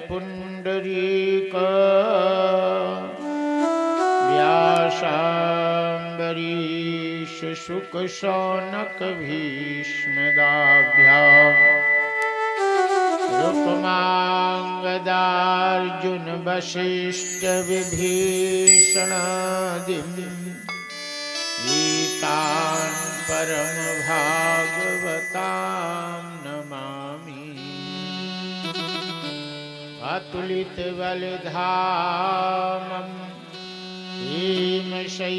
पुंडरीक व्यासाम्बरीश शुक शौनक भीष्मदाभ्याम् रुक्मांगदार्जुन वशिष्ठ विभीषणादिम् गीतान् परम भागवतां नमामि। अतुलित बलधामं हेमशैलाभदेहं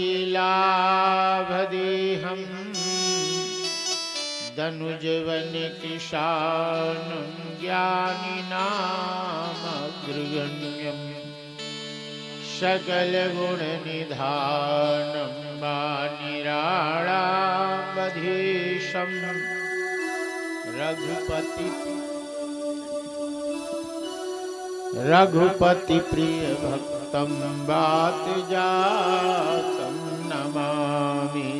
दनुजवन किशानं ज्ञानिनामग्रगण्यं सकलगुणनिधानं वानिराळावधीशं रघुपति प्रिय भक्तं वातजातं नमामि।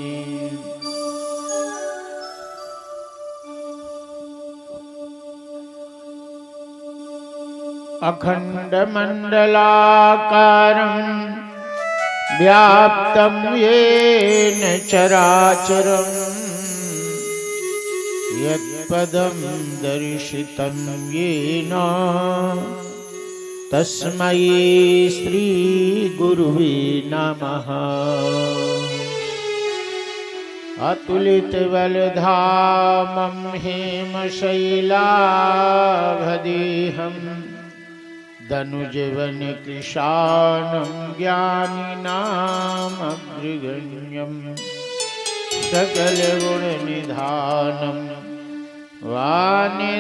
अखण्डमण्डलाकारं व्याप्तं येन चराचरं यत्पदं दर्शितं येन तस्मै श्रीगुरुवे नमः। अतुलितबलधामं हेमशैलाभदेहं दनुजवनकृशानं ज्ञानिनामग्रगण्यं सकलगुणनिधानं वानिराळाम्बधीशं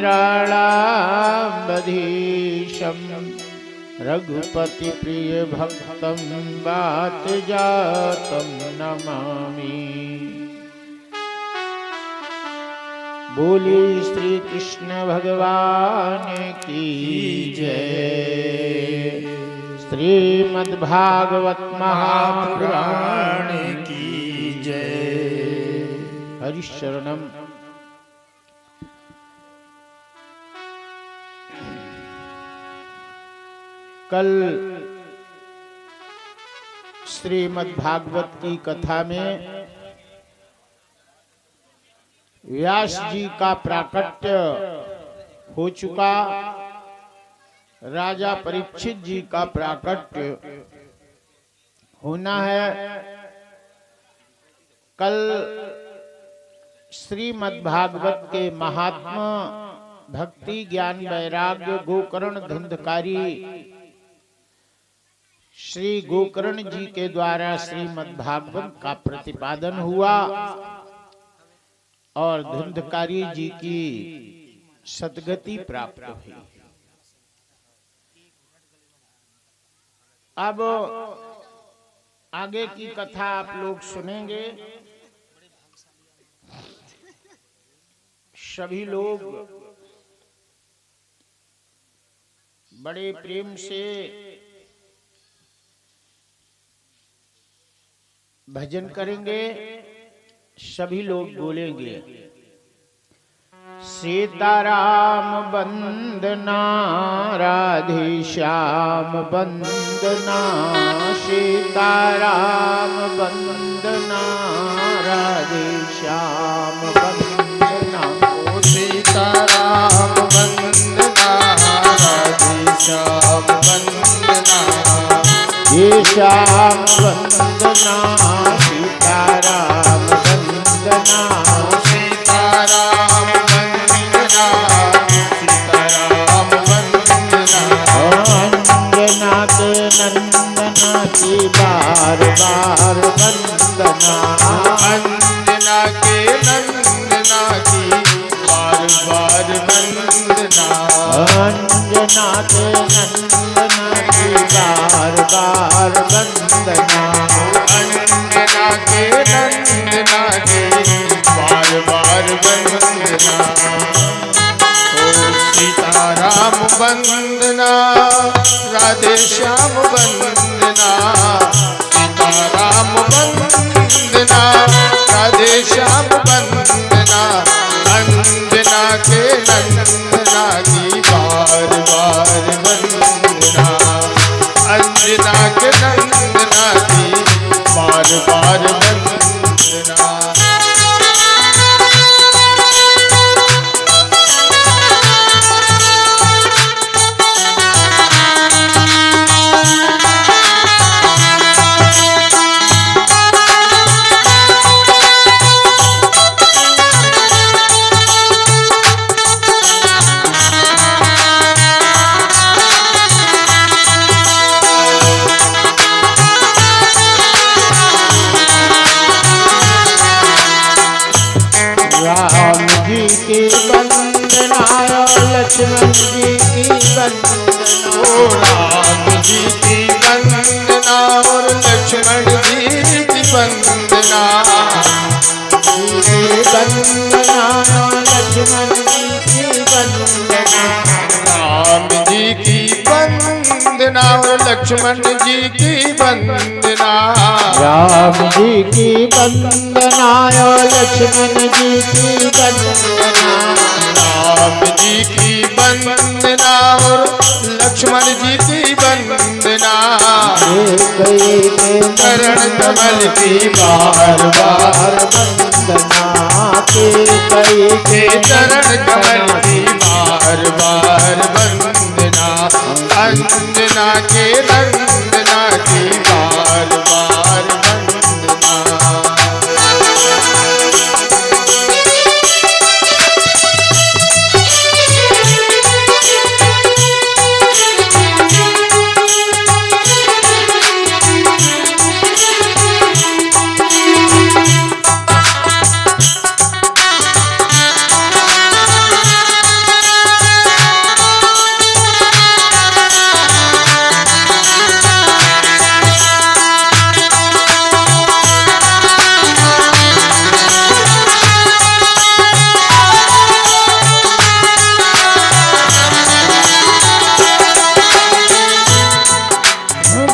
रघुपति प्रिय भक्तं वातजातं नमामि। बोली श्री कृष्ण भगवान की जय। श्रीमद्भागवत महापुराण की जय। हरिशरणम। कल श्रीमद्भागवत की कथा में व्यास जी का प्राकट्य हो चुका, राजा परीक्षित जी का प्राकट्य होना है। कल श्रीमद्भागवत के महात्मा भक्ति ज्ञान वैराग्य गोकर्ण धुंधकारी श्री गोकर्ण जी के द्वारा श्रीमद्भागवत का प्रतिपादन हुआ और धुंधकारी जी की सद्गति प्राप्त हुई। अब आगे की कथा आप लोग सुनेंगे। सभी लोग बड़े प्रेम से भजन करेंगे, सभी लोग बोलेंगे सीताराम वंदना राधे श्याम वंदना, सीताराम वंदना राधे श्याम वंदना, ओ सीताराम वंदना राधे श्याम वंदना, ये श्याम वंदना सीताराम वंदना, सीताराम वंदना सीताराम वंदना, अंजना के नंदना की बार बार वंदना, अंजना के नंदना की बार बार वंदना, अंजना के नंदना की बार बार वंदना, अंजना के नंदना की बार बार वंदना, ओ सीताराम वंदना राधे श्याम वंदना, सीताराम वंदना राधे श्याम वंदना, अंजना के नंदना की बार बार वंदना, बार बार वंदना। राम जी की वंदना लक्ष्मण जी की वंदना। ओ राम जी की वंदना और लक्ष्मण जी की वंदना। वंदना लक्ष्मण जी की वंदना। राम जी की वंदना और लक्ष्मण जी की वंदना। राम जी की वंदना लक्ष्मण जी की वंदना। राम जी की वंदना और लक्ष्मण जी की वंदना। चरण कमल की बार बार वंदना के चरण कमल की बार बार वंदना। अंजना के नंदना की बार बार वंदना।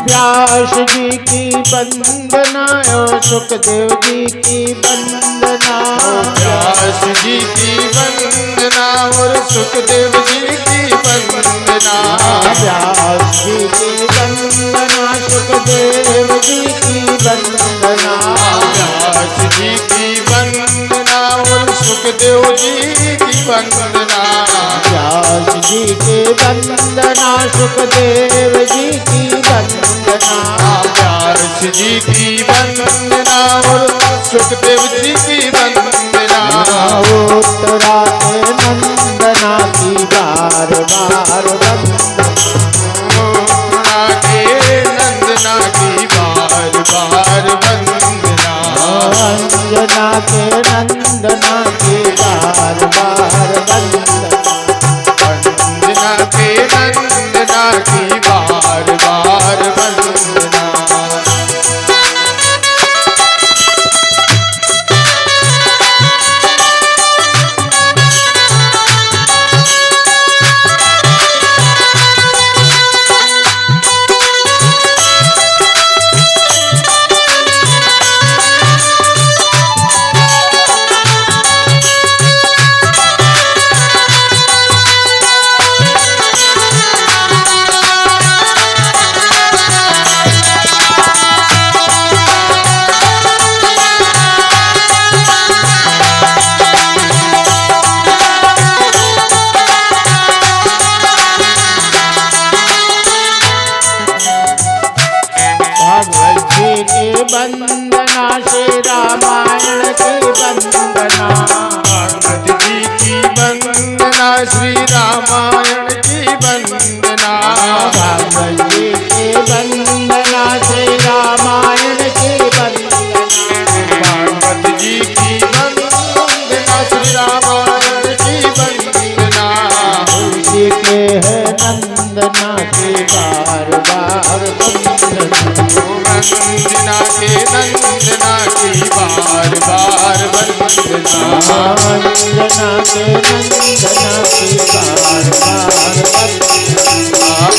व्यास जी की वंदना सुखदेव जी की वंदना। व्यास जी की वंदना और सुखदेव जी की वंदना। व्यास जी की वंदना सुखदेव जी की वंदना। व्यास जी की वंदना और सुखदेव जी की वंदना। व्यास जी की वंदना सुखदेव जी की वंदना। व्यास जी की वंदना और सुखदेव जी की वंदना। उत्तरा के नंदना की बार बार वंदना। के नंदना की बार बार वंदना। अंजना के नंदना की बार बार वंदना। अंजना के नंदना की बार बार वंदना। वंदना श्री रामायण की वंदना। भगवत जी की वंदना श्री रामायण की वंदना। भगवत जी की वंदना श्री रामायण की वंदना। भगवत जी की वंदना श्री रामायण की वंदना। तुलसी के है नंदना की बार बार वंदना। अंजना के नंदना की बार बार वंदना। अंजना के नंदना की बार बार वंदना।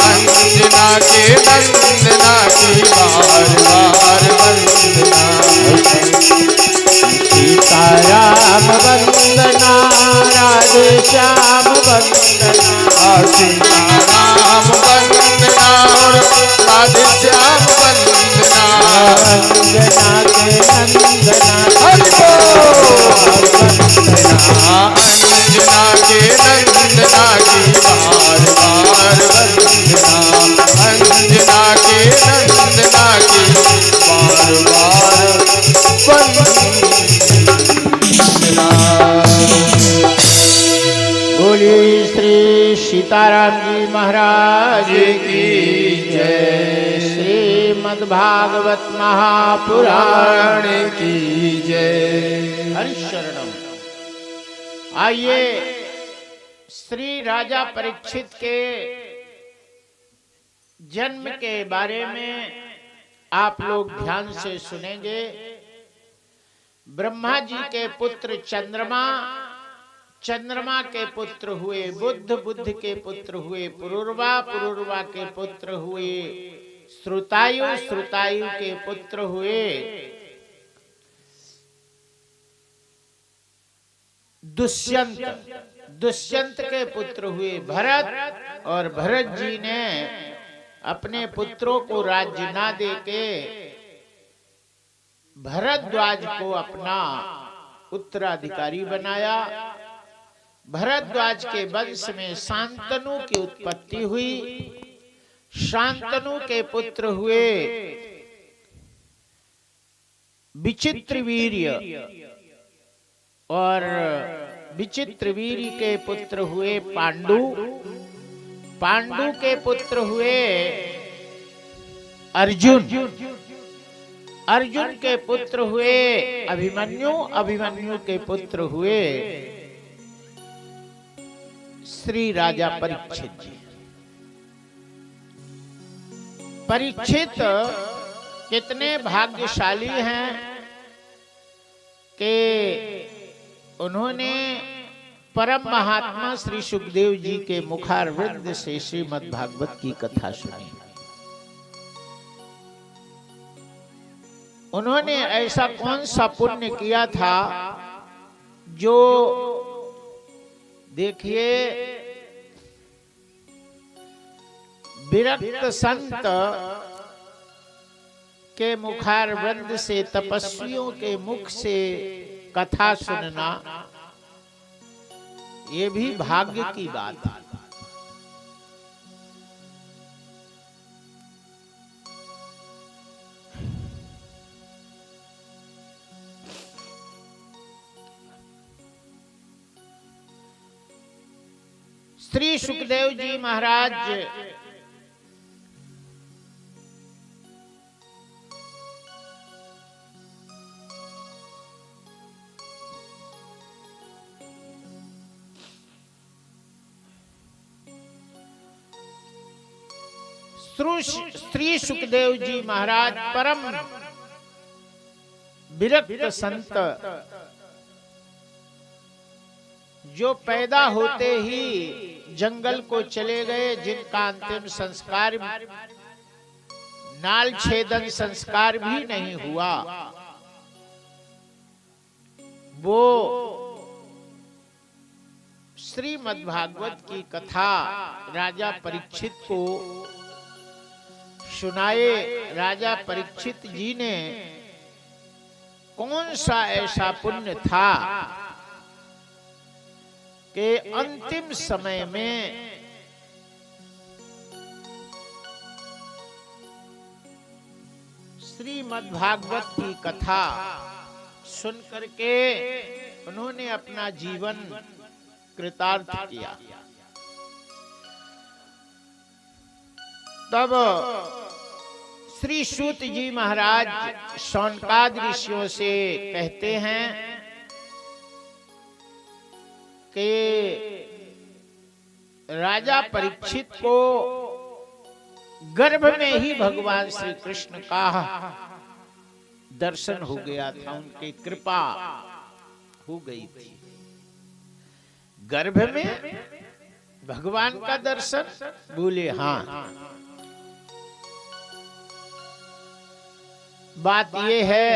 अंजना के नंदना की बार बार वंदना। सीताराम वंदना राधे श्याम वंदना। सीताराम वंदना और राधे श्याम वंदना। अंजना महाराज की जय। श्रीमद्भागवत महापुराण की जय। हरिशरणम। आइए श्री राजा परीक्षित के जन्म के बारे में आप लोग ध्यान से सुनेंगे। ब्रह्मा जी के पुत्र चंद्रमा, चंद्रमा के पुत्र हुए बुध, बुध के पुत्र हुए पुरुरवा, पुरुरवा के पुत्र हुए श्रुतायु, श्रुतायु के पुत्र हुए दुष्यंत, दुष्यंत के पुत्र हुए भरत, और भरत जी ने अपने पुत्रों को राज्य ना देके भरद्वाज को अपना उत्तराधिकारी बनाया। भरद्वाज के वंश में शांतनु की उत्पत्ति हुई। शांतनु के पुत्र हुए विचित्रवीर्य, और विचित्रवीर्य के पुत्र हुए पांडु, पांडु के पुत्र हुए अर्जुन, अर्जुन के पुत्र हुए अभिमन्यु, अभिमन्यु के पुत्र हुए श्री राजा परीक्षित जी। परीक्षित कितने भाग्यशाली हैं कि उन्होंने परम महात्मा श्री सुखदेव जी के मुखारविंद से श्रीमद् भागवत की कथा सुनी। उन्होंने ऐसा कौन सा पुण्य किया था जो, देखिए, विरक्त संत के मुखारविंद से, तपस्वियों के मुख से कथा सुनना, ये भी भाग्य की बात है। श्री सुखदेव जी महाराज श्री सुखदेव जी महाराज परम विरक्त संत, जो पैदा होते ही जंगल को चले गए, जिनका अंतिम संस्कार, नाल छेदन संस्कार भी नहीं हुआ, वो श्रीमद्भागवत की कथा राजा परीक्षित को सुनाए। राजा परीक्षित जी ने कौन सा ऐसा पुण्य था कि अंतिम समय में श्रीमद्भागवत की कथा सुन करके उन्होंने अपना जीवन कृतार्थ किया। तब श्री सूत जी महाराज शौनकाद ऋषियों से कहते हैं कि राजा परीक्षित को गर्भ में ही भगवान श्री कृष्ण का दर्शन हो गया था, उनकी कृपा हो गई थी। गर्भ में भगवान का दर्शन? बोले हाँ। बात ये है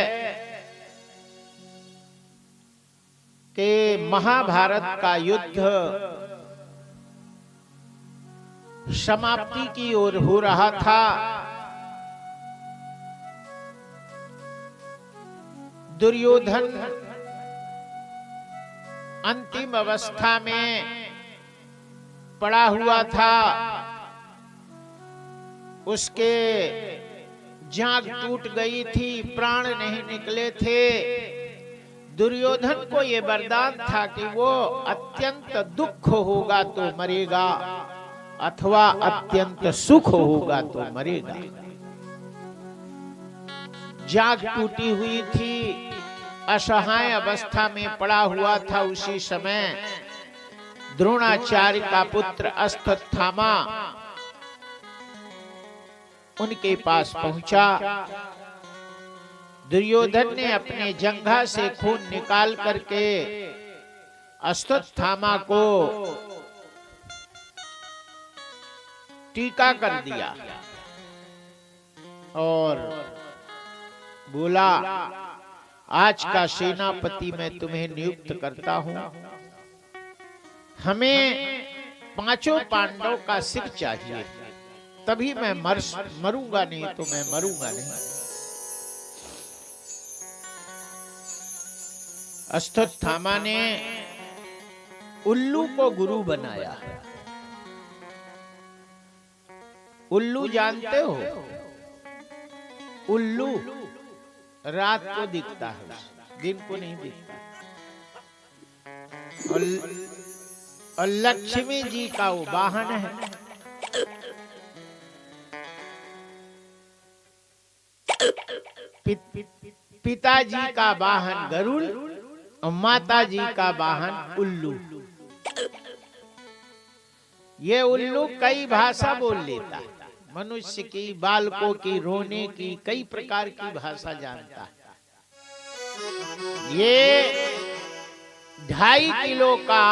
कि महाभारत का युद्ध समाप्ति की ओर हो रहा था। दुर्योधन अंतिम अवस्था में पड़ा हुआ था, उसके जांघ टूट गई थी, प्राण नहीं निकले थे। दुर्योधन को यह वरदान था कि वो अत्यंत दुख होगा तो मरेगा, अथवा अत्यंत सुख होगा तो मरेगा। जाग टूटी हुई थी, असहाय अवस्था में पड़ा हुआ था। उसी समय द्रोणाचार्य का पुत्र अश्वत्थामा उनके पास पहुंचा। दुर्योधन ने अपने जंघा से खून निकाल करके अश्वत्थामा को टीका कर दिया और बोला, आज का सेनापति मैं तुम्हें नियुक्त करता हूं। हमें पांचों पांडव का सिर चाहिए, तभी मैं मरूंगा, नहीं तो मैं मरूंगा नहीं। अश्वत्थामा ने उल्लू को गुरु बनाया। उल्लू जानते हो? उल्लू रात को दिखता है, दिन को नहीं दिखता। और लक्ष्मी जी का वो वाहन है। पिताजी का वाहन गरुड़ और माता जी का वाहन उल्लू। ये उल्लू कई भाषा बोल लेता है, मनुष्य की, बालकों की, रोने की, कई प्रकार की भाषा जानता है। ये 2.5 किलो का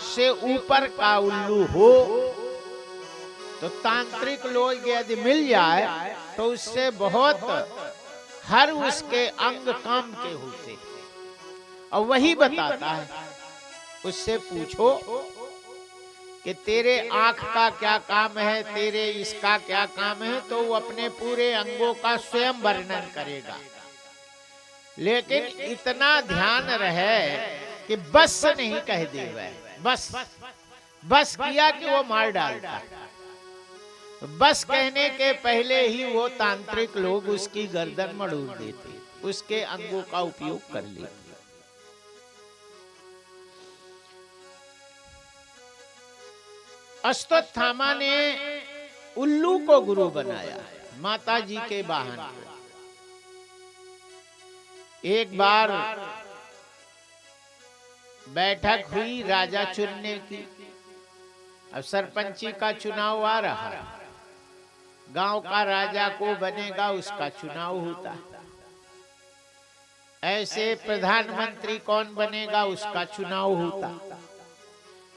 से ऊपर का उल्लू हो तो तांत्रिक लोग यदि मिल जाए तो उससे बहुत हर उसके अंग काम के होते और वही बताता है। उससे पूछो कि तेरे आंख का क्या काम है, तेरे इसका क्या काम है, तो वो अपने पूरे अंगों का स्वयं वर्णन करेगा। लेकिन इतना ध्यान रहे कि बस नहीं कह दे, बस किया कि वो मार डालता। बस कहने के पहले ही वो तांत्रिक लोग उसकी गर्दन मड़ोड़ देते, उसके अंगों का उपयोग कर लेते। अश्वत्थामा ने उल्लू को गुरु बनाया, माता जी के वाहन को। एक बार बैठक हुई राजा चुनने की। अब सरपंची का चुनाव आ रहा, गांव का राजा को बनेगा उसका चुनाव होता। ऐसे प्रधानमंत्री कौन बनेगा उसका चुनाव होता,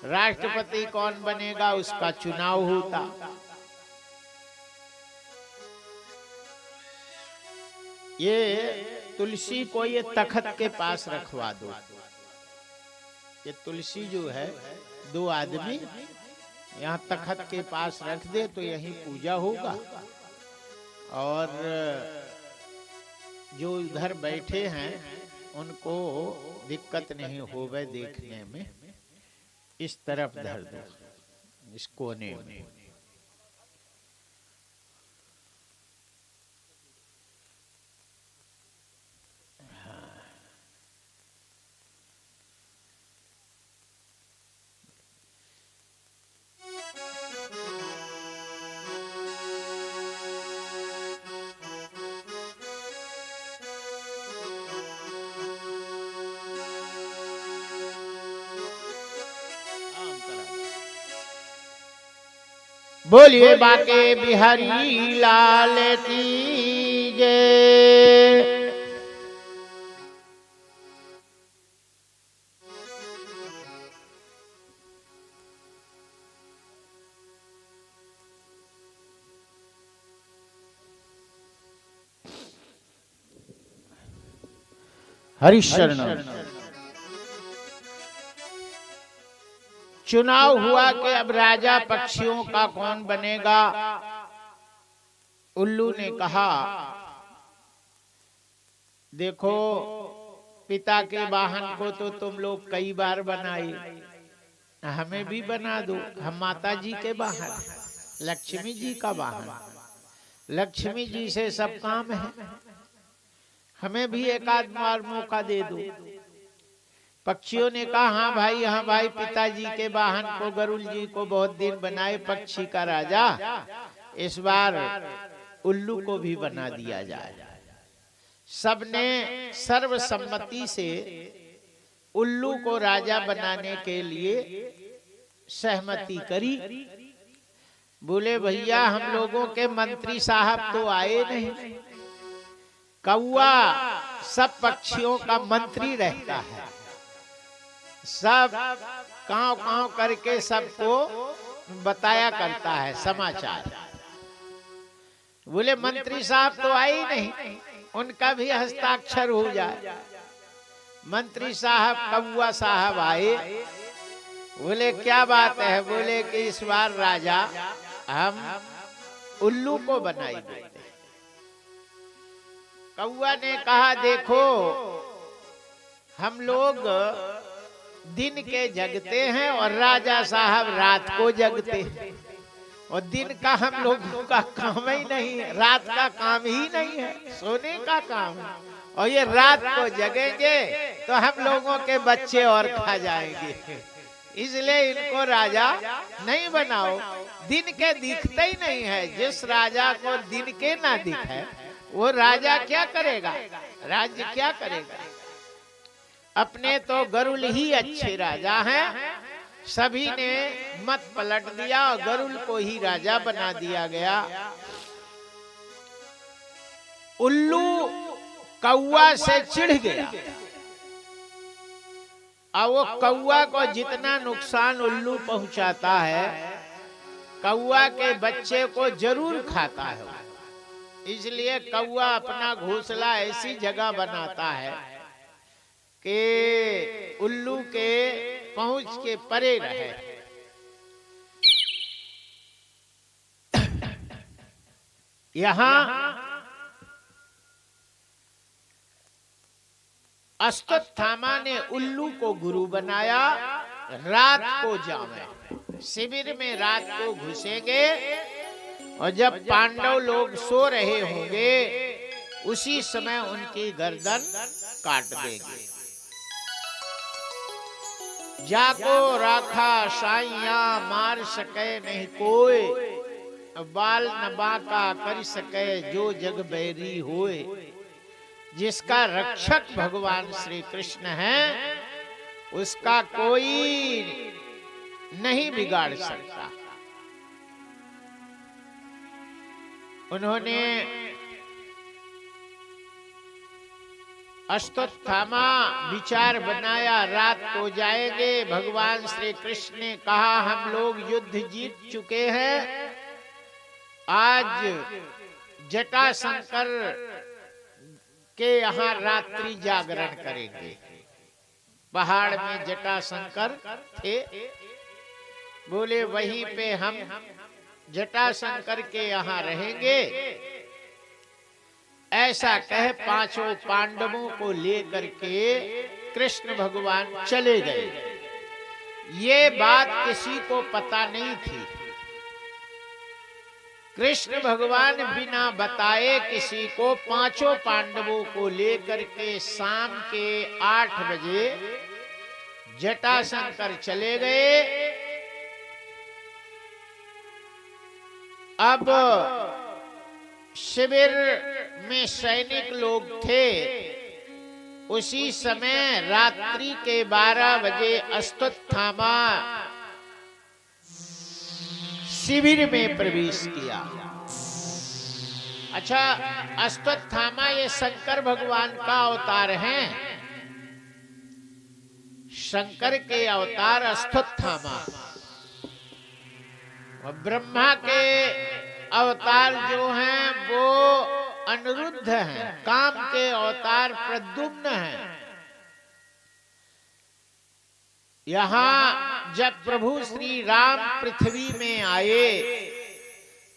राष्ट्रपति कौन बनेगा उसका चुनाव होता। ये तुलसी को ये तखत के पास रखवा दो। ये तुलसी जो है, 2 आदमी यहाँ तखत के पास रख दे तो यहीं पूजा होगा और जो उधर बैठे हैं उनको दिक्कत नहीं होवे देखने में। इस तरफ धर दो, इस कोने में। बोलिए बाके बिहारी लाल की जय। हरिशरण। चुनाव हुआ कि अब राजा पक्षियों का कौन बनेगा। उल्लू ने कहा, देखो पिता के वाहन को तो तुम लोग कई बार बनाए, हमें भी बना दो। हम माता जी के वाहन, लक्ष्मी जी का वाहन, लक्ष्मी जी से सब काम है, हमें भी एक आध बार मौका दे दो। पक्षियों ने कहा हाँ भाई पिताजी के वाहन को गरुड़ जी को बहुत दिन बनाए पक्षी का राजा, इस बार उल्लू को भी बना दिया जाए। सबने सर्वसम्मति से उल्लू को राजा बनाने के लिए सहमति करी। बोले भैया हम लोगों के मंत्री साहब तो आए नहीं, कौआ सब पक्षियों का मंत्री रहता है, सब कांव कांव करके सबको बताया करता है समाचार। बोले मंत्री साहब तो आए ही नहीं, उनका भी हस्ताक्षर हो जाए। मंत्री साहब कौआ साहब आए, बोले क्या बात है? बोले कि इस बार राजा हम उल्लू को बनाई देते। कौआ ने कहा देखो हम लोग दिन के जगते हैं और राजा साहब रात को जगते हैं, और दिन का हम लोगों का काम ही नहीं है, रात का काम ही नहीं है, सोने का काम है, और ये रात को जगेंगे तो हम लोगों के बच्चे और खा जाएंगे, इसलिए इनको राजा नहीं बनाओ। दिन के दिखते ही नहीं है, जिस राजा को दिन के ना दिखे वो राजा क्या करेगा, राज्य क्या करेगा। अपने तो गरुड़ ही अच्छे राजा हैं, सभी ने मत पलट दिया और गरुड़ को ही राजा बना दिया गया। उल्लू कौआ से चिढ़ गया, और वो कौआ को जितना नुकसान उल्लू पहुंचाता है कौआ के बच्चे को जरूर खाता है, इसलिए कौआ अपना घोंसला ऐसी जगह बनाता है कि उल्लू के पहुंच के परे रहे। यहां अश्वत्थामा ने उल्लू को गुरु बनाया, रात को जावे शिविर में रात को घुसेंगे, और जब पांडव लोग सो रहे होंगे उसी समय उनकी गर्दन काट देंगे। जाको राखा साइया मार सके नहीं कोई, बाल न बाका कर सके जो जग बैरी होए। जिसका रक्षक भगवान श्री कृष्ण है उसका कोई नहीं बिगाड़ सकता। उन्होंने अश्वत्थामा विचार बनाया, रात को जाएंगे। भगवान श्री कृष्ण ने कहा हम लोग युद्ध जीत चुके हैं, आज जटाशंकर के यहाँ रात्रि जागरण करेंगे। पहाड़ में जटाशंकर थे, बोले वहीं पे हम जटाशंकर के यहाँ रहेंगे। ऐसा कह पांचों पांडवों को लेकर के कृष्ण भगवान चले गए। ये बात किसी को पता नहीं थी। कृष्ण भगवान बिना बताए किसी को पांचों पांडवों को लेकर के शाम के 8 बजे जटाशंकर चले गए। अब शिविर में सैनिक लोग थे। उसी समय रात्रि के 12 बजे अश्वत्थामा शिविर में प्रवेश किया। अच्छा, अश्वत्थामा ये शंकर भगवान का अवतार हैं। शंकर के अवतार अश्वत्थामा। ब्रह्मा के अवतार जो हैं वो अनिरुद्ध हैं। काम के अवतार प्रद्युम्न हैं। यहाँ जब प्रभु श्री राम पृथ्वी में आए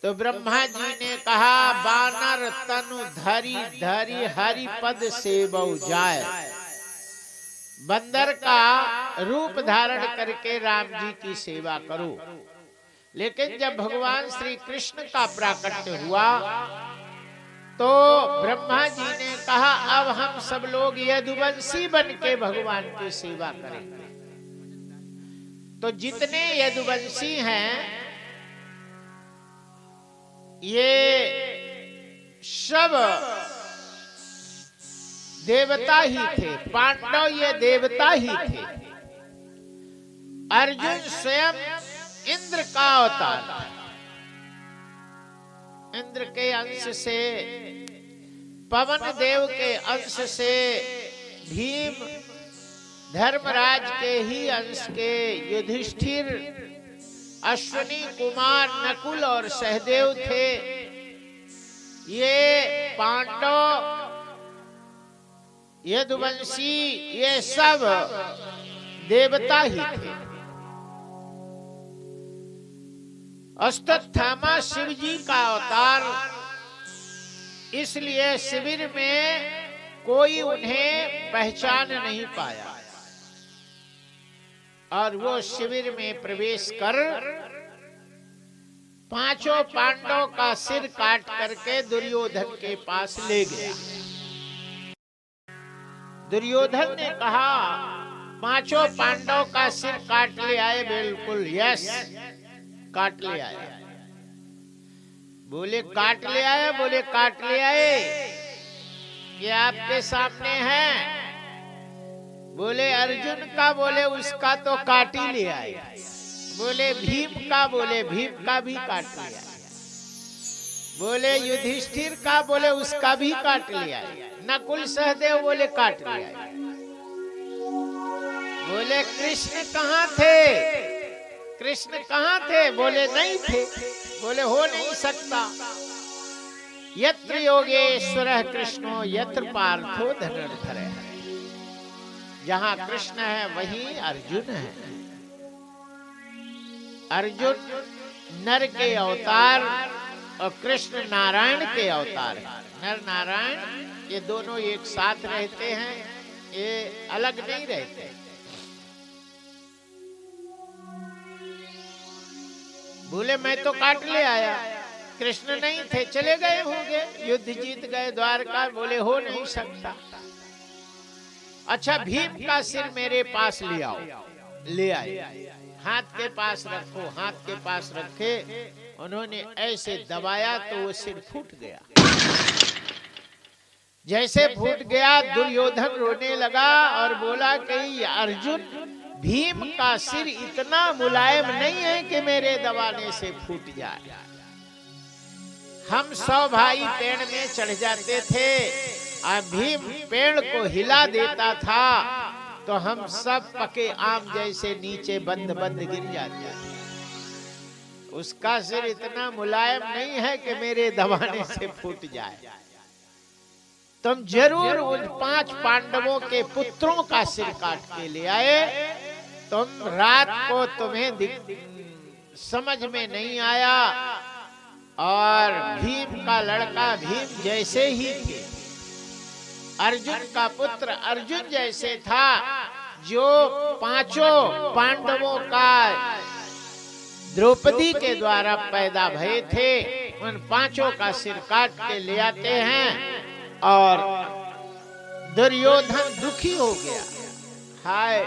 तो ब्रह्मा जी ने कहा बानर तनु धरी धरी हरि पद सेवौ जाय। बंदर का रूप धारण करके राम जी की सेवा करो। लेकिन जब भगवान श्री कृष्ण का प्राकट्य हुआ तो ब्रह्मा जी ने कहा अब हम सब लोग यदुवंशी बन के भगवान की सेवा करेंगे। तो जितने यदुवंशी हैं ये सब देवता ही थे। पांडव ये देवता ही थे। अर्जुन स्वयं इंद्र का अवतार था। इंद्र के अंश से, पवन देव के अंश से, भीम धर्मराज के ही अंश के युधिष्ठिर, अश्विनी कुमार नकुल और सहदेव थे। ये पांडव, यदुवंशी, ये सब देवता ही थे। अश्वत्थामा शिव जी का अवतार, इसलिए शिविर में कोई उन्हें पहचान नहीं पाया और वो शिविर में प्रवेश कर पांचों पांडवों का सिर काट करके दुर्योधन के पास ले गया। दुर्योधन ने कहा पांचों पांडवों का सिर काट ले आए। बिल्कुल यस, काट ले आए। बोले काट ले आए? बोले काट ले आए। ये आपके सामने है। बोले अर्जुन का? बोले उसका तो काट ही ले आए। बोले भीम का? बोले भीम का भी काट लिया। बोले युधिष्ठिर का? बोले उसका भी काट लिया। नकुल सहदेव? बोले काट लिया। बोले कृष्ण कहाँ थे? कृष्ण कहाँ थे? बोले नहीं थे। बोले हो नहीं सकता। यत्र योगेश्वरः कृष्णो यत्र पार्थो धनुर्धरः। जहाँ कृष्ण है वहीं अर्जुन है। अर्जुन नर के अवतार और कृष्ण नारायण के अवतार है। नर नारायण ये दोनों एक साथ रहते हैं, ये अलग नहीं रहते। बोले मैं तो काट ले आया, कृष्ण नहीं थे, चले गए होंगे, युद्ध जीत गए द्वारका। बोले हो नहीं सकता। अच्छा भीम का सिर मेरे पास ले आओ। ले आए। हाथ के पास रखो। हाथ के पास रखे, उन्होंने ऐसे दबाया तो वो सिर फूट गया। जैसे फूट गया दुर्योधन रोने लगा और बोला कि अर्जुन भीम का सिर इतना मुलायम नहीं है कि मेरे दबाने से फूट जाए। हम 100 भाई पेड़ में चढ़ जाते थे और भीम पेड़ को हिला देता था तो हम सब पके आम जैसे नीचे बंद बंद गिर जाते। उसका सिर इतना मुलायम नहीं है कि मेरे दबाने से फूट जाए। तुम जरूर उन 5 पांडवों के पुत्रों का सिर काट के ले आए। तुम रात को तुम्हें समझ में नहीं आया और भीम का लड़का भीम जैसे ही थे, अर्जुन का पुत्र अर्जुन जैसे था, जो 5 पांडवों का द्रौपदी के द्वारा पैदा भये थे, उन 5 का सिर काट के ले आते हैं। और दुर्योधन दुखी हो गया। हाय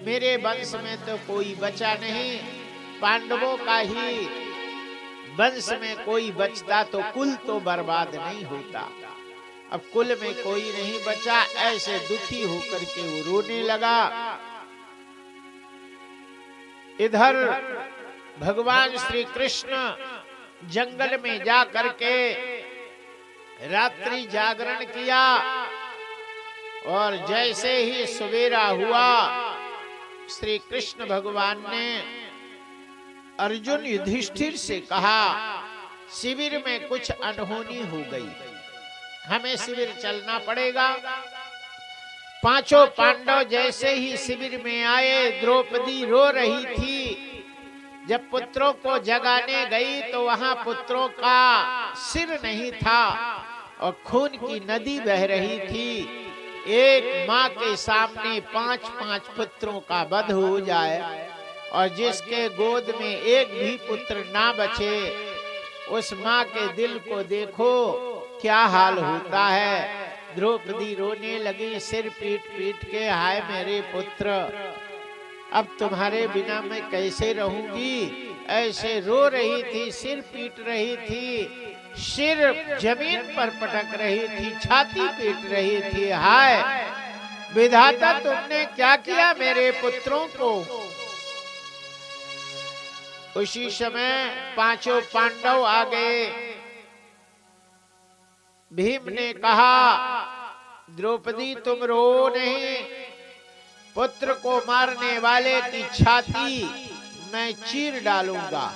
मेरे वंश में तो कोई बचा नहीं, पांडवों का ही वंश में कोई बचता तो कुल तो बर्बाद नहीं होता। अब कुल में कोई नहीं बचा। ऐसे दुखी होकर के वो रोने लगा। इधर भगवान श्री कृष्ण जंगल में जा करके रात्रि जागरण किया और जैसे ही सवेरा हुआ श्री कृष्ण भगवान ने अर्जुन युधिष्ठिर से कहा शिविर में कुछ अनहोनी हो गई, हमें शिविर चलना पड़ेगा। 5 पांडव जैसे ही शिविर में आए, द्रौपदी रो रही थी। जब पुत्रों को जगाने गई तो वहां पुत्रों का सिर नहीं था और खून की नदी बह रही थी। एक माँ के सामने 5-5 पुत्रों का वध हो जाए और जिसके गोद में एक भी पुत्र ना बचे, उस माँ के दिल को देखो क्या हाल होता है। द्रौपदी रोने लगी, सिर पीट पीट के, हाय मेरे पुत्र, अब तुम्हारे बिना मैं कैसे रहूंगी। ऐसे रो रही थी, सिर पीट रही थी, सिर जमीन पर पटक रही थी, छाती पीट रही थी। हाय विधाता, तुमने क्या किया मेरे पुत्रों को। उसी समय पांचों पांडव आ गए। भीम ने कहा, द्रौपदी तुम रो नहीं, पुत्र को मारने वाले की छाती मैं चीर डालूंगा,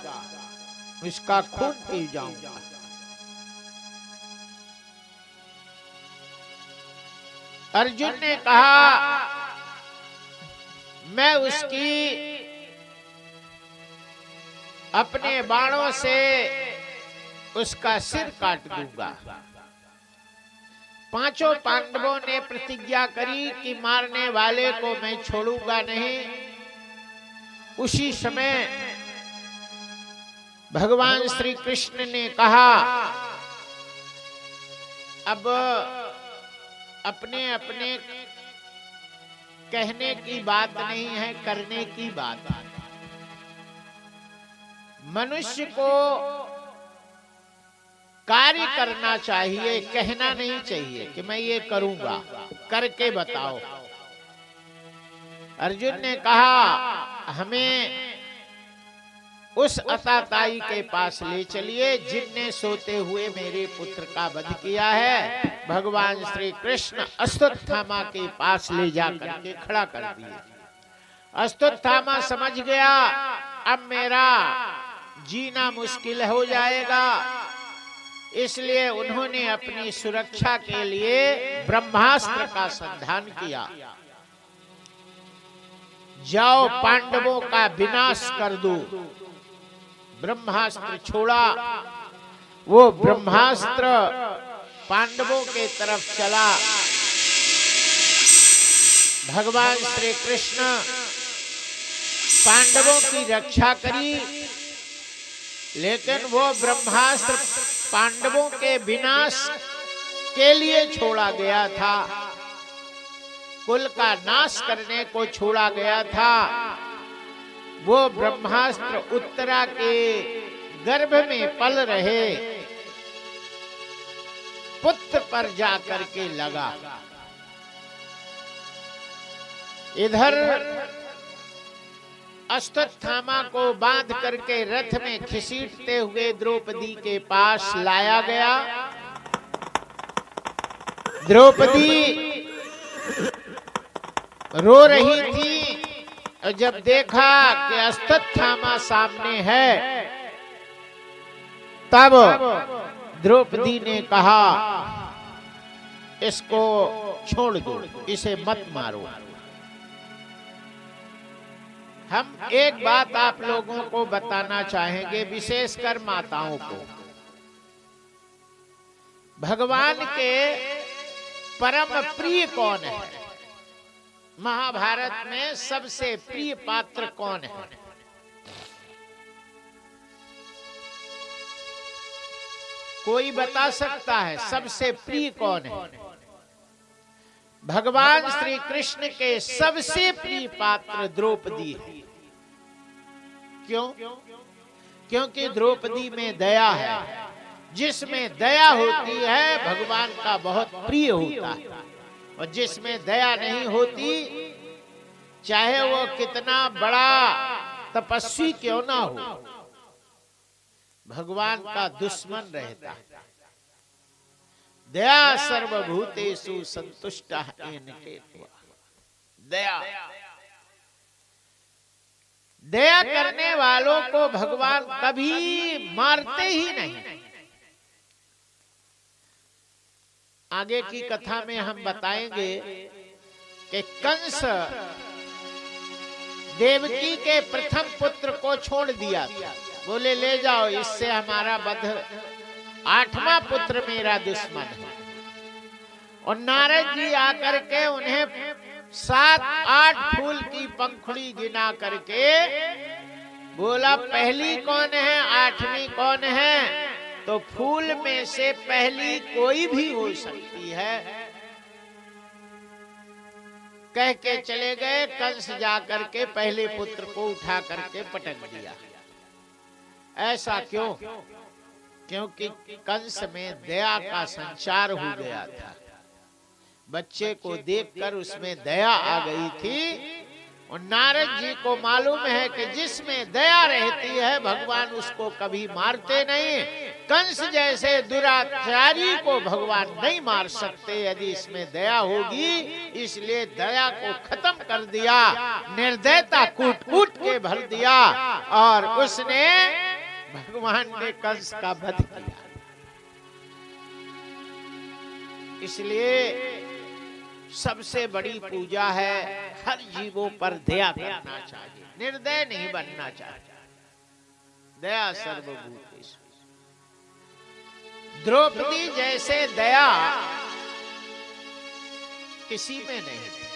उसका खून पी जाऊंगा। अर्जुन ने कहा, मैं उसकी अपने बाणों से उसका सिर काट दूंगा। पांचों पांडवों ने प्रतिज्ञा करी कि मारने वाले को मैं छोड़ूंगा नहीं। उसी समय भगवान श्री कृष्ण ने कहा, अब अपने अपने कहने की बात नहीं है, करने की बात है। मनुष्य को कार्य करना चाहिए, कहना नहीं चाहिए कि मैं ये करूंगा, करके बताओ। अर्जुन ने कहा, हमें उस अताताई के पास ले चलिए जिनने सोते हुए मेरे पुत्र का वध किया है। भगवान श्री कृष्ण अश्वत्थामा के पास ले जाकर के खड़ा कर दिए। अश्वत्थामा समझ गया, अब मेरा जीना मुश्किल हो जाएगा, इसलिए उन्होंने अपनी सुरक्षा के लिए ब्रह्मास्त्र का संधान किया। जाओ पांडवों का विनाश कर दो। ब्रह्मास्त्र छोड़ा, वो ब्रह्मास्त्र पांडवों के तरफ चला। भगवान श्री कृष्ण पांडवों की रक्षा करी, लेकिन वो ब्रह्मास्त्र पांडवों के विनाश के लिए छोड़ा गया था, कुल का नाश करने को छोड़ा गया था। वो ब्रह्मास्त्र उत्तरा के गर्भ में पल रहे पुत्र पर जाकर के लगा। इधर अश्वत्थामा को बांध करके रथ में खींचते हुए द्रौपदी के पास लाया गया। द्रौपदी रो रही थी, और जब देखा कि अश्वत्थामा सामने है, तब द्रौपदी ने कहा, इसको छोड़ दो, इसे मत मारो। हम एक बात आप लोगों को बताना चाहेंगे, विशेषकर माताओं को। भगवान के परम प्रिय कौन है? महाभारत में सबसे प्रिय पात्र कौन है? कोई बता सकता है सबसे प्रिय कौन है? भगवान श्री कृष्ण के सबसे प्रिय पात्र द्रौपदी है। क्यों? क्योंकि द्रौपदी में दया है। जिसमें दया होती है भगवान का बहुत प्रिय होता है, और जिसमें दया नहीं होती, चाहे वो कितना बड़ा तपस्वी क्यों ना हो, भगवान का दुश्मन रहता है। दया सर्वभूतेषु संतुष्टः येन केतवा। दया दया करने वालों को भगवान कभी मारते ही नहीं। आगे की कथा में हम बताएंगे कि कंस देवकी के प्रथम पुत्र को छोड़ दिया, बोले ले जाओ, इससे हमारा वध, 8वां पुत्र मेरा दुश्मन है। और नारद जी आकर के उन्हें 7-8 फूल की पंखुड़ी गिना करके बोला, पहली कौन है, 8वीं कौन है? तो फूल में से पहली कोई भी हो सकती है, कह के चले गए। कंस जा करके पहले पुत्र को उठा करके पटक दिया। ऐसा क्यों? क्योंकि कंस में दया का संचार हो गया था। बच्चे को देखकर उसमें दया आ गई थी। और नारद जी को मालूम है कि जिसमें दया रहती है भगवान उसको कभी मारते नहीं। कंस जैसे दुराचारी को भगवान नहीं मार सकते यदि इसमें दया होगी। इसलिए दया को खत्म कर दिया, निर्दयता कूट कूट के भर दिया और उसने भगवान ने कंस का वध किया। इसलिए सबसे बड़ी पूजा है हर जीवों पर दया करना चाहिए, निर्दय नहीं बनना चाहिए। दया सर्वभूतेषु। द्रौपदी जैसे दया किसी में नहीं थी।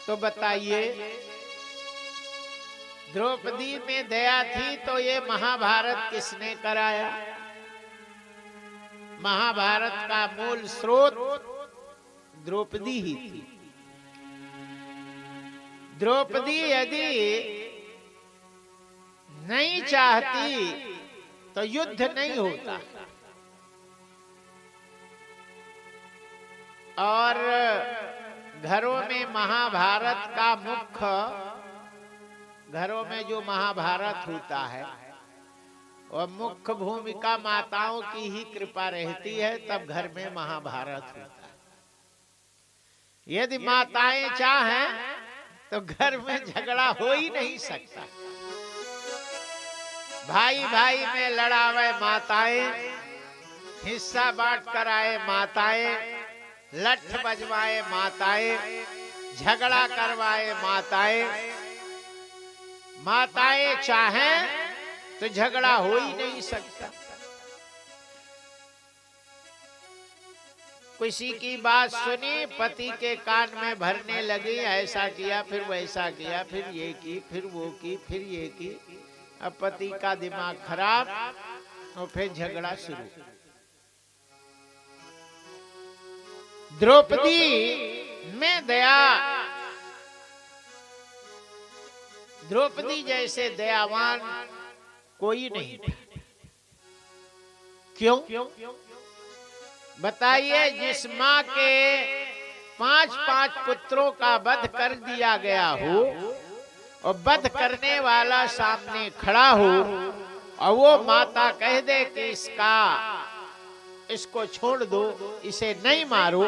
तो बताइए, द्रौपदी में दया थी तो ये महाभारत किसने कराया? महाभारत का मूल स्रोत द्रौपदी ही थी। द्रौपदी यदि नहीं चाहती तो युद्ध नहीं होता। और घरों में महाभारत का मुख्य, घरों में जो महाभारत होता है और मुख्य भूमिका माताओं की ही कृपा रहती है, तब घर में महाभारत होता है। यदि माताएं चाहें तो घर में झगड़ा हो ही नहीं सकता। भाई भाई में लड़ावे माताएं, हिस्सा बांट कर आए माताएं, लठ बजवाए माताएं, झगड़ा करवाए माताएं। माताएं चाहें तो झगड़ा हो ही नहीं सकता। किसी की बात सुनी, पति के कान में भरने लगी, ऐसा किया फिर वैसा किया, फिर ये की फिर वो की फिर ये की। अब पति का दिमाग खराब और फिर झगड़ा शुरू। द्रौपदी में दया, द्रौपदी जैसे दयावान कोई नहीं था। क्यों? बताइए, जिस माँ के 5-5 पुत्रों का वध कर दिया गया हो और वध करने वाला सामने खड़ा हो और वो माता कह दे कि इसको छोड़ दो, इसे नहीं मारो,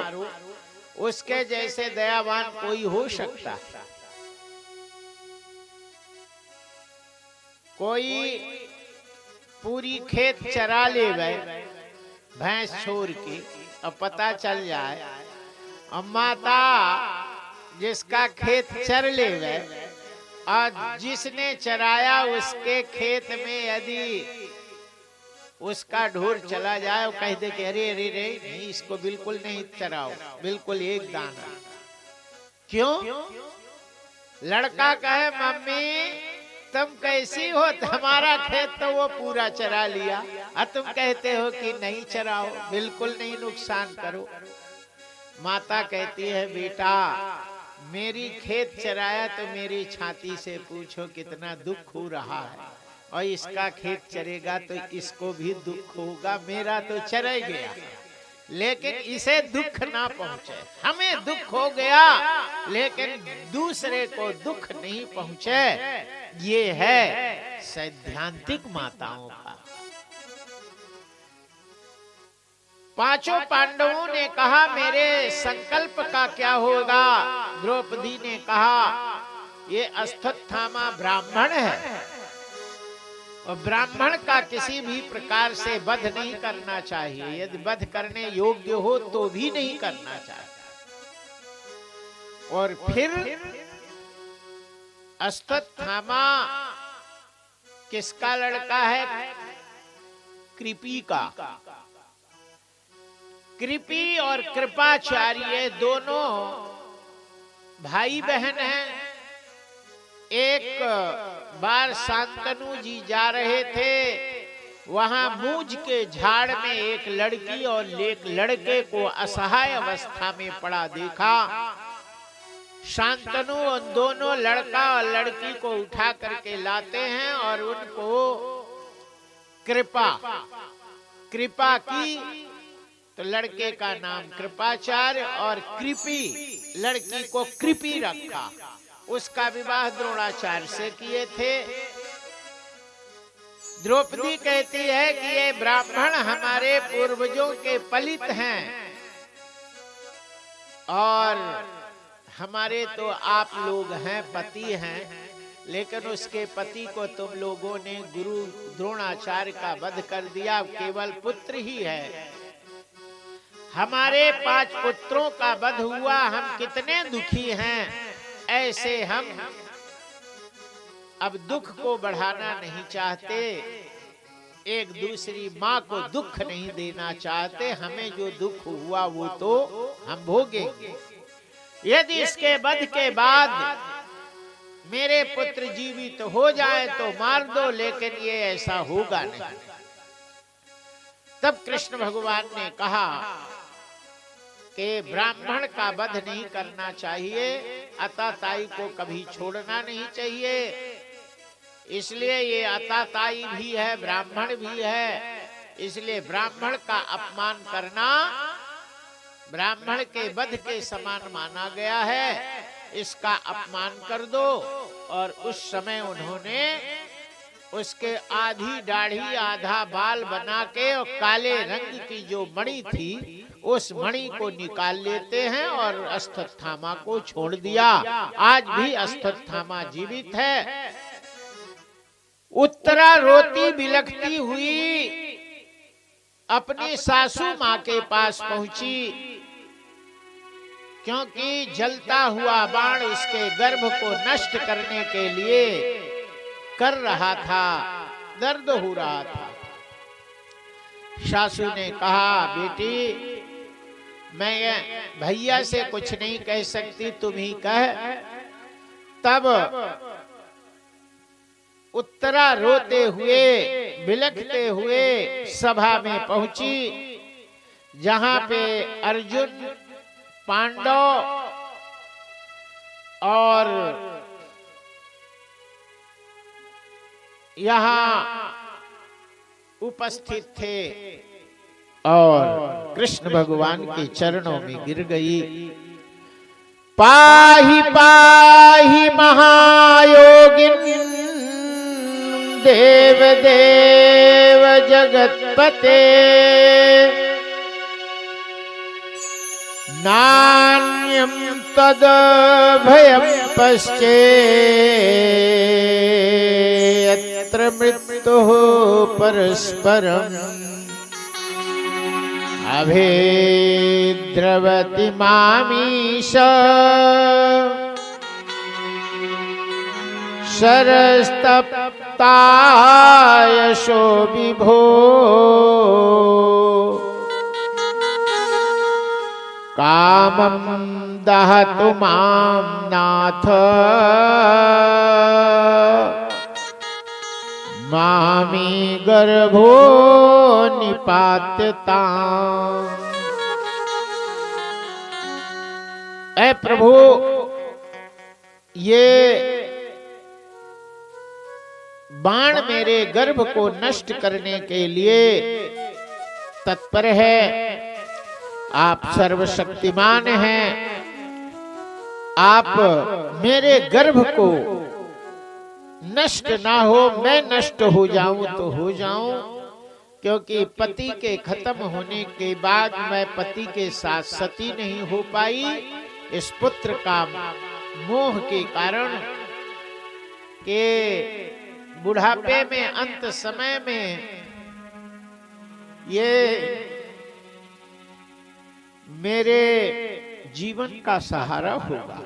उसके जैसे दयावान कोई हो सकता है? कोई पूरी खेत चरा ले गए भैंस छोड़ के और पता चल जाए और माता जिसका खेत चर ले गए और जिसने चराया उसके खेत में यदि उसका ढोर चला जाए और कह दे कि अरे अरे रे नहीं, इसको बिल्कुल नहीं चराओ, बिल्कुल एक दाना। क्यों? लड़का कहे मम्मी तुम कैसी हो, हमारा खेत तो वो पूरा चरा लिया और तुम कहते हो कि नहीं चराओ, बिल्कुल नहीं नुकसान करो। माता कहती है बेटा मेरी खेत चराया तो मेरी छाती से पूछो कितना दुख हो रहा है, और इसका खेत चरेगा तो इसको भी दुख होगा। मेरा तो चरे गया लेकिन इसे दुख ना पहुंचे। हमें दुख हो गया लेकिन दूसरे को दुख नहीं पहुंचे। ये है सैद्धांतिक माताओं का। पांचों पांडवों ने कहा मेरे संकल्प का क्या होगा? द्रौपदी ने कहा ये अश्वत्थामा ब्राह्मण है और ब्राह्मण का किसी भी प्रकार से वध नहीं करना चाहिए। यदि वध करने योग्य हो तो भी नहीं करना चाहिए। और फिर अश्वत्थामा किसका लड़का है? कृपि का। कृपि और कृपाचार्य दोनों भाई बहन हैं। एक बार शांतनु जी जा रहे थे वहां मूज के झाड़ में एक लड़की और एक लड़के को असहाय अवस्था में पड़ा देखा। शांतनु उन दोनों लड़का और लड़की को उठा करके लाते हैं और उनको कृपा की। तो लड़के का नाम कृपाचार्य और कृपी, लड़की को कृपी रखा। उसका विवाह द्रोणाचार्य से किए थे। द्रौपदी कहती है कि ये ब्राह्मण हमारे पूर्वजों के पलित हैं और हमारे तो आप लोग हैं, पति हैं, लेकिन उसके पति को तुम लोगों ने गुरु द्रोणाचार्य का वध कर दिया, केवल पुत्र ही है। हमारे 5 पुत्रों का वध हुआ, हम कितने दुखी हैं। ऐसे हम अब दुख को बढ़ाना नहीं चाहते, एक दूसरी माँ को दुख नहीं देना चाहते। हमें जो दुख हुआ वो तो हम भोगेंगे। यदि इसके वध के बाद मेरे पुत्र जीवित हो जाए तो मार दो, लेकिन ये ऐसा होगा नहीं। तब कृष्ण भगवान ने कहा कि ब्राह्मण का वध नहीं करना चाहिए, अताताई को कभी छोड़ना नहीं चाहिए। इसलिए ये अताताई भी है, ब्राह्मण भी है, इसलिए ब्राह्मण का अपमान करना ब्राह्मण के वध के समान माना गया है। इसका अपमान कर दो। और उस समय उन्होंने उसके आधी दाढ़ी आधा बाल बना के और काले रंग की जो मणि थी उस मणि को निकाल लेते हैं और अश्वत्थामा को छोड़ दिया। आज भी अश्वत्थामा जीवित है। उत्तरा रोती बिलखती हुई अपनी सासू माँ के पास पहुंची, क्योंकि जलता हुआ बाण उसके गर्भ को नष्ट करने के लिए कर रहा था, दर्द हो रहा था। सासू ने कहा, बेटी मैं भैया से कुछ नहीं कह सकती, तुम ही कह। तब उत्तरा रोते हुए बिलखते हुए सभा में पहुंची, जहां पे अर्जुन, पांडव और यहाँ उपस्थित थे, और कृष्ण भगवान के चरणों में गिर गई। पाहि पाहि महायोगिन देव देव जगतपते, नान्यं तद भयं पश्चे, यत्र मृत्युः परस्परम् अभेद्रवति मामीश शरस्तप्तायशो विभो, कामं दहतु मां नाथ, मामी गर्भो निपात्यताम्। ऐ प्रभु, ये बाण मेरे गर्भ को नष्ट करने के लिए तत्पर है। आप सर्वशक्तिमान हैं, आप मेरे गर्भ को नष्ट ना हो, मैं नष्ट हो जाऊं तो हो जाऊं, क्योंकि पति के खत्म होने के बाद मैं पति के साथ सती नहीं हो पाई। इस पुत्र का मोह के कारण के बुढ़ापे में, अंत समय में ये मेरे जीवन का सहारा होगा,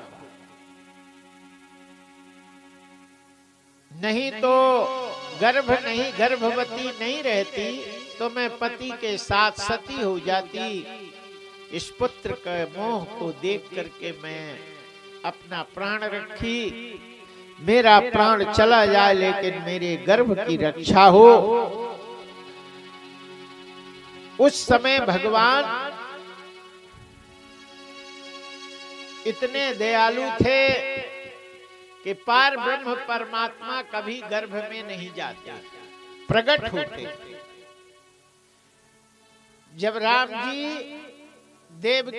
नहीं तो गर्भवती नहीं रहती तो मैं पति के साथ सती हो जाती। इस पुत्र के मोह को देख करके मैं अपना प्राण रखी। मेरा प्राण चला जाए लेकिन मेरे गर्भ की रक्षा हो। उस समय भगवान इतने दयालु थे कि पार ब्रह्म परमात्मा कभी गर्भ में नहीं जाते, प्रकट होते। जब राम जी देव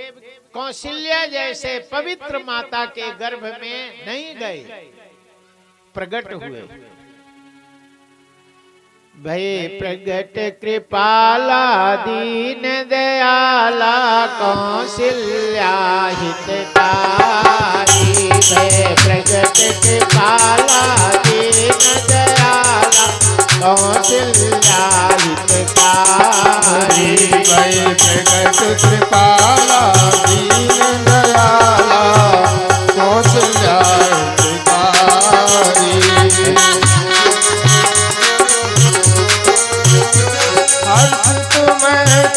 कौशल्या जैसे पवित्र माता के गर्भ में नहीं गए, प्रकट हुए। भय प्रगट कृपाला दीन दयाला कौशल्या हितकारी। भय प्रगट कृपाला दीन दयाला कौशल्या हितकारी। भय प्रगट कृपाला दीन दयाला कौशल्या हितकारी।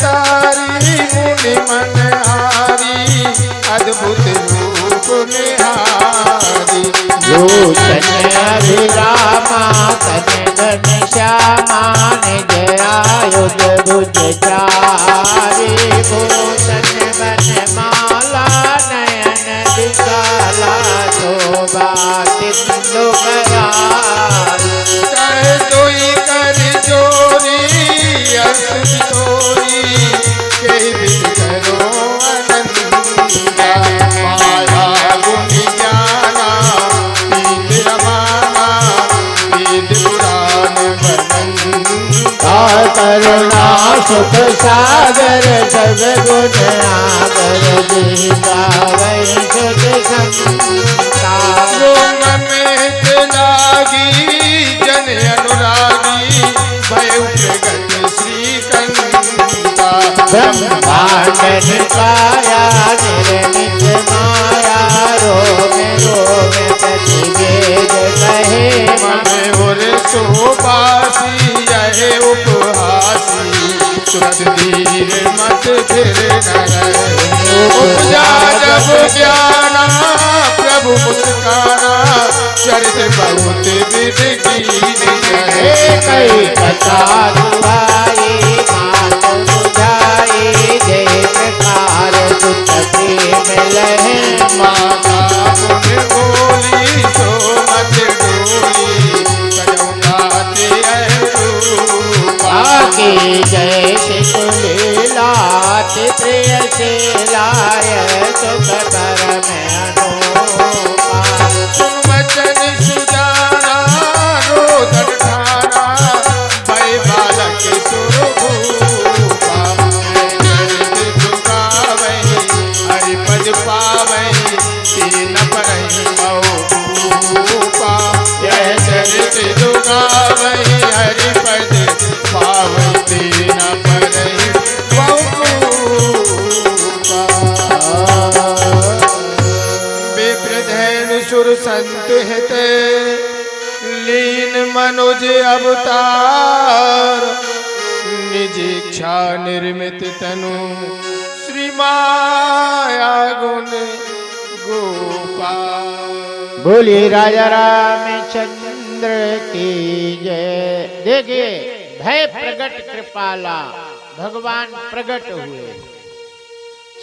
तारी मुनि मनहारी अद्भुत रूप निहारी। लोचन अभिरामा तन घन श्यामा निज आयुध भुज चारे। भूषण बन माला नयन विशाला शोभा सिंधु करारी। कह दोई कर जोरी अर्थ तोरी के बिन करो अनंता। माया गुण ज्ञाना पीत रमाना वेद पुराण बनंता। करुणा सुख सागर सब गुण आगर दीदा वैशुद्ध संता। रोम में लागी जन अनुरागी भय प्रगट श्रीकंता। ब्रह्मांड निकाया निर्मित माया रोम रोम प्रति वेद कहे। मन और शोभासी यह उपहासी सुरत धीर मत फिर न रहे। उपजा जब ज्ञाना प्रभु मुस्काना चरित बहुत विध कीन कहे। कई कथा दुहाई मात बुझाई जय प्रकार सुत प्रेम लहे। माता गुण बोली सो मत डोली सजौनाते आके जय शिकुलीलात प्रिय से लाय सुख परम अनुपा। सुन वचन सुजाना रोदन ठाना भय बालक सुरभूपा। चरित झुकावहि हरि पद पावहि तीन परहि मऊपा। जय चरित झुकावहि हरि पद पावहि तीन परहि मऊपा। विप्रधेनु सुर संत हित लीन मनुज अवतार। निज इच्छा निर्मित तनु श्री माया गुण गोपाल। बोलिए राजा रामचंद्र की जय। देखिए भय प्रगट कृपाला, भगवान प्रगट हुए।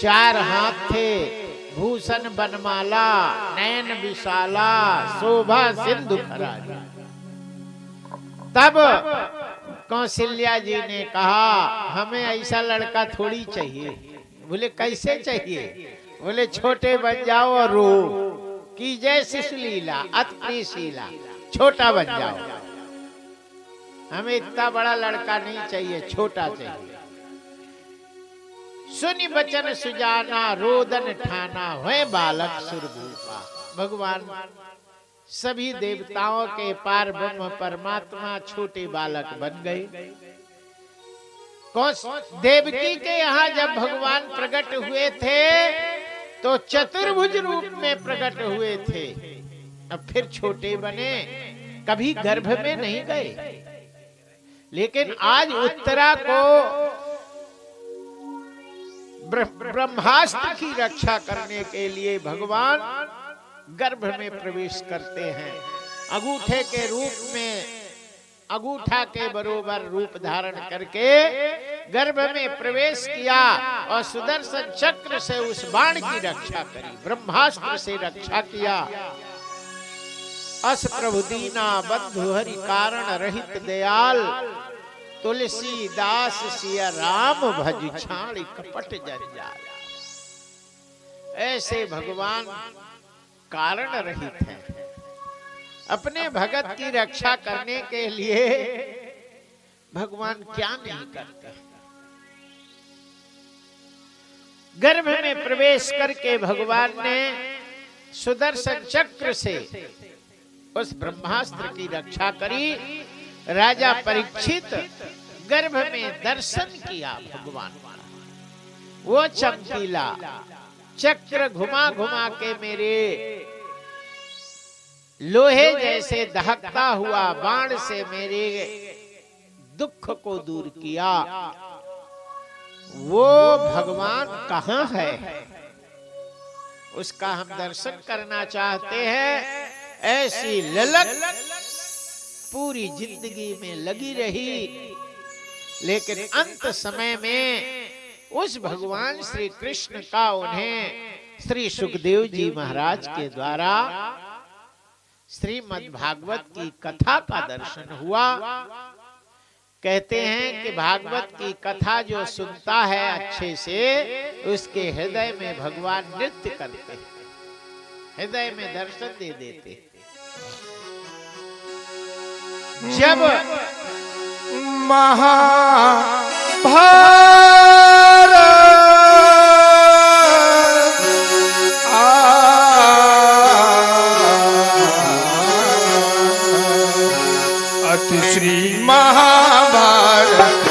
चार हाथ थे, भूषण बनमाला नयन विशाला शोभा सिंधु करारी। तब कौशल्या जी ने कहा हमें ऐसा लड़का थोड़ी चाहिए। बोले कैसे चाहिए? बोले छोटे बन जाओ और रो की जय शिशुलीला अतिशीला, छोटा बन जाओ। हमें इतना बड़ा लड़का नहीं चाहिए, छोटा चाहिए। सुनि बचन सुजाना रोदन ठाना हुए बालक सुरभूपा। भगवान सभी देवताओं के पार ब्रह्म परमात्मा छोटे बालक बन गए। देवकी के यहाँ जब भगवान प्रकट हुए थे तो चतुर्भुज रूप में प्रकट हुए थे। अब फिर छोटे बने, कभी गर्भ में नहीं गए। लेकिन आज उत्तरा को ब्रह्मास्त्र की रक्षा करने के लिए भगवान गर्भ में प्रवेश करते हैं। अंगूठे के रूप में अंगूठा के बरोबर रूप धारण करके गर्भ में प्रवेश किया और सुदर्शन चक्र से उस बाण की रक्षा करी, ब्रह्मास्त्र से रक्षा किया। अस प्रभु दीना बंधु हरि कारण रहित दयाल, तुलसीदास सिया राम भज छाणी कपट जंजाल। ऐसे भगवान कारण रहित हैं, अपने भगत की रक्षा करने के लिए भगवान क्या नहीं करते। गर्भ में प्रवेश करके भगवान ने सुदर्शन चक्र से उस ब्रह्मास्त्र की रक्षा करी। राजा परीक्षित गर्भ में दर्शन किया भगवान का, वो चमकीला चक्र घुमा घुमा के मेरे लोहे जैसे दहकता हुआ बाण से मेरे दुख को दूर किया। वो भगवान कहाँ है, उसका हम दर्शन करना चाहते हैं। ऐसी ललक पूरी जिंदगी में लगी रही, लेकिन अंत समय में उस भगवान श्री कृष्ण का उन्हें श्री सुखदेव जी महाराज के द्वारा श्रीमद् भागवत की कथा का दर्शन हुआ। कहते हैं कि भागवत की कथा जो सुनता है अच्छे से, उसके हृदय में भगवान नृत्य करते हैं, हृदय में दर्शन दे देते। जब अति श्री महाभारत